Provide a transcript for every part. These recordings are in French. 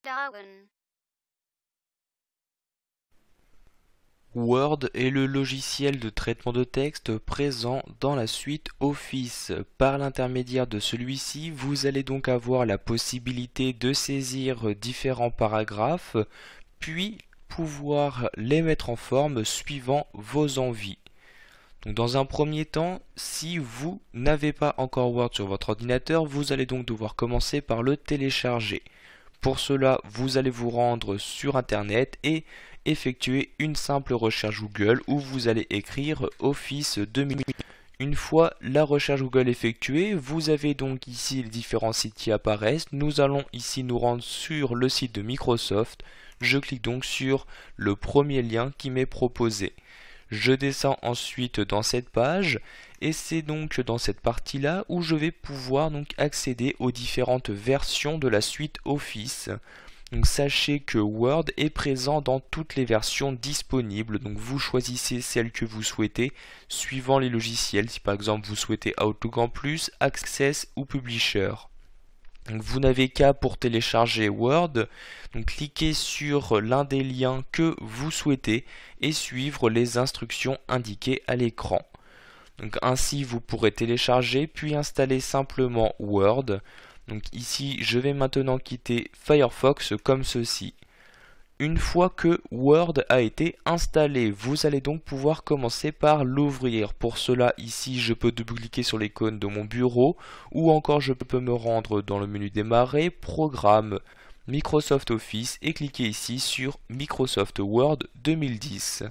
Darwin. Word est le logiciel de traitement de texte présent dans la suite Office. Par l'intermédiaire de celui-ci, vous allez donc avoir la possibilité de saisir différents paragraphes, puis pouvoir les mettre en forme suivant vos envies. Donc dans un premier temps, si vous n'avez pas encore Word sur votre ordinateur, vous allez donc devoir commencer par le télécharger. Pour cela, vous allez vous rendre sur Internet et effectuer une simple recherche Google où vous allez écrire Office 2000. Une fois la recherche Google effectuée, vous avez donc ici les différents sites qui apparaissent. Nous allons ici nous rendre sur le site de Microsoft. Je clique donc sur le premier lien qui m'est proposé. Je descends ensuite dans cette page et c'est donc dans cette partie-là où je vais pouvoir donc accéder aux différentes versions de la suite Office. Donc sachez que Word est présent dans toutes les versions disponibles, donc vous choisissez celle que vous souhaitez suivant les logiciels, si par exemple vous souhaitez Outlook en plus, Access ou Publisher. Donc vous n'avez qu'à pour télécharger Word, donc cliquez sur l'un des liens que vous souhaitez et suivre les instructions indiquées à l'écran. Donc ainsi vous pourrez télécharger puis installer simplement Word. Donc ici je vais maintenant quitter Firefox comme ceci. Une fois que Word a été installé, vous allez donc pouvoir commencer par l'ouvrir. Pour cela, ici, je peux double-cliquer sur l'icône de mon bureau ou encore je peux me rendre dans le menu Démarrer, Programme, Microsoft Office et cliquer ici sur Microsoft Word 2010.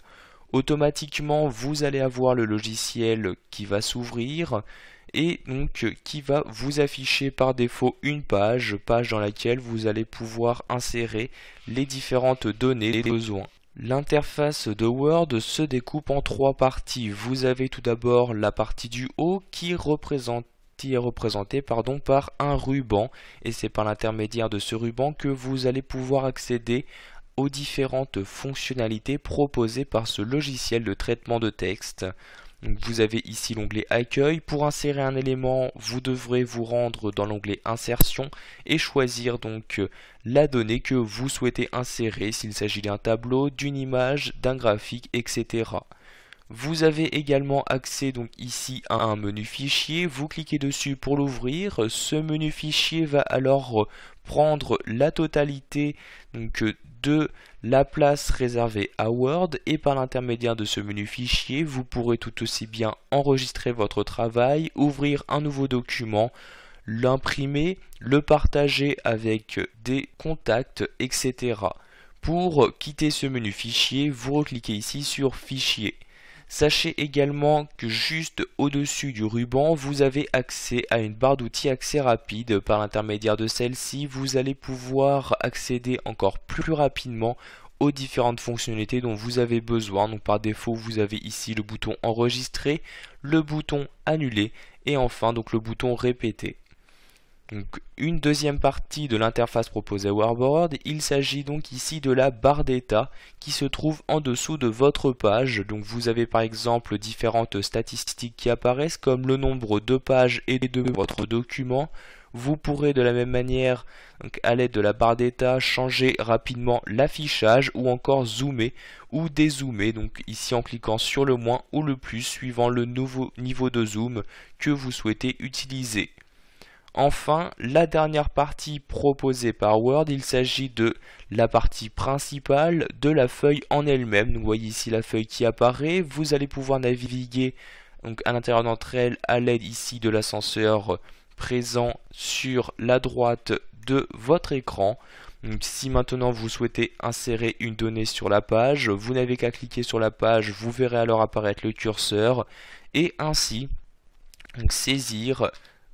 Automatiquement, vous allez avoir le logiciel qui va s'ouvrir et donc qui va vous afficher par défaut une page dans laquelle vous allez pouvoir insérer les différentes données des besoins. L'interface de Word se découpe en trois parties. Vous avez tout d'abord la partie du haut qui est représentée par un ruban et c'est par l'intermédiaire de ce ruban que vous allez pouvoir accéder aux différentes fonctionnalités proposées par ce logiciel de traitement de texte. Donc vous avez ici l'onglet Accueil. Pour insérer un élément, vous devrez vous rendre dans l'onglet Insertion et choisir donc la donnée que vous souhaitez insérer, s'il s'agit d'un tableau, d'une image, d'un graphique, etc. Vous avez également accès donc ici à un menu fichier. Vous cliquez dessus pour l'ouvrir. Ce menu fichier va alors prendre la totalité donc, de la place réservée à Word et par l'intermédiaire de ce menu fichier, vous pourrez tout aussi bien enregistrer votre travail, ouvrir un nouveau document, l'imprimer, le partager avec des contacts, etc. Pour quitter ce menu fichier, vous recliquez ici sur Fichier. Sachez également que juste au-dessus du ruban, vous avez accès à une barre d'outils accès rapide. Par l'intermédiaire de celle-ci, vous allez pouvoir accéder encore plus rapidement aux différentes fonctionnalités dont vous avez besoin. Donc par défaut, vous avez ici le bouton enregistrer, le bouton annuler et enfin donc le bouton répéter. Donc, une deuxième partie de l'interface proposée à Word, il s'agit donc ici de la barre d'état qui se trouve en dessous de votre page. Donc vous avez par exemple différentes statistiques qui apparaissent comme le nombre de pages et de votre document. Vous pourrez de la même manière, donc, à l'aide de la barre d'état, changer rapidement l'affichage ou encore zoomer ou dézoomer. Donc ici en cliquant sur le moins ou le plus suivant le nouveau niveau de zoom que vous souhaitez utiliser. Enfin, la dernière partie proposée par Word, il s'agit de la partie principale de la feuille en elle-même. Vous voyez ici la feuille qui apparaît. Vous allez pouvoir naviguer donc, à l'intérieur d'entre elles à l'aide ici de l'ascenseur présent sur la droite de votre écran. Donc, si maintenant vous souhaitez insérer une donnée sur la page, vous n'avez qu'à cliquer sur la page, vous verrez alors apparaître le curseur et ainsi donc, saisir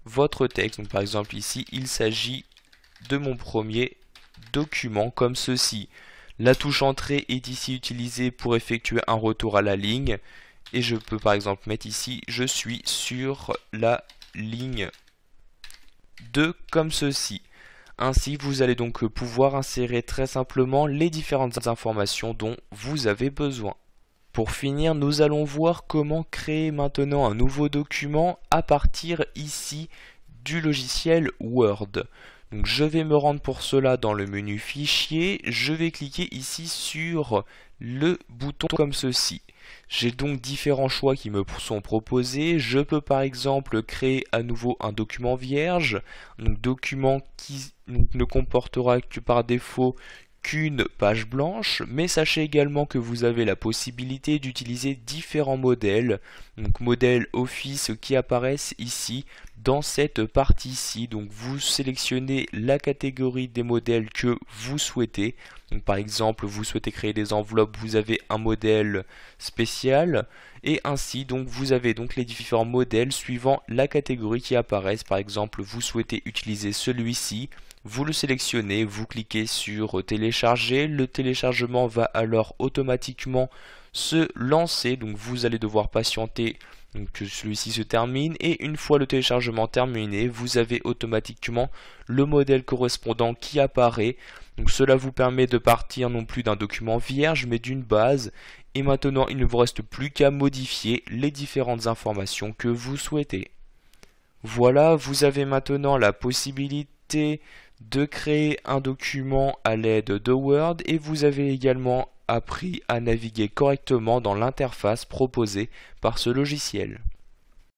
votre texte. Donc par exemple ici il s'agit de mon premier document comme ceci. La touche entrée est ici utilisée pour effectuer un retour à la ligne et je peux par exemple mettre ici je suis sur la ligne 2 comme ceci. Ainsi vous allez donc pouvoir insérer très simplement les différentes informations dont vous avez besoin. Pour finir, nous allons voir comment créer maintenant un nouveau document à partir ici du logiciel Word. Donc je vais me rendre pour cela dans le menu Fichier, je vais cliquer ici sur le bouton comme ceci. J'ai donc différents choix qui me sont proposés. Je peux par exemple créer à nouveau un document vierge, donc document qui ne comportera que par défaut qu'une page blanche, mais sachez également que vous avez la possibilité d'utiliser différents modèles, donc modèles Office qui apparaissent ici dans cette partie-ci. Donc vous sélectionnez la catégorie des modèles que vous souhaitez. Donc par exemple, vous souhaitez créer des enveloppes, vous avez un modèle spécial et ainsi donc vous avez donc les différents modèles suivant la catégorie qui apparaissent. Par exemple, vous souhaitez utiliser celui-ci, vous le sélectionnez, vous cliquez sur télécharger, le téléchargement va alors automatiquement se lancer, donc vous allez devoir patienter que celui-ci se termine, et une fois le téléchargement terminé, vous avez automatiquement le modèle correspondant qui apparaît. Donc cela vous permet de partir non plus d'un document vierge mais d'une base, et maintenant il ne vous reste plus qu'à modifier les différentes informations que vous souhaitez. Voilà, vous avez maintenant la possibilité de créer un document à l'aide de Word, et vous avez également appris à naviguer correctement dans l'interface proposée par ce logiciel.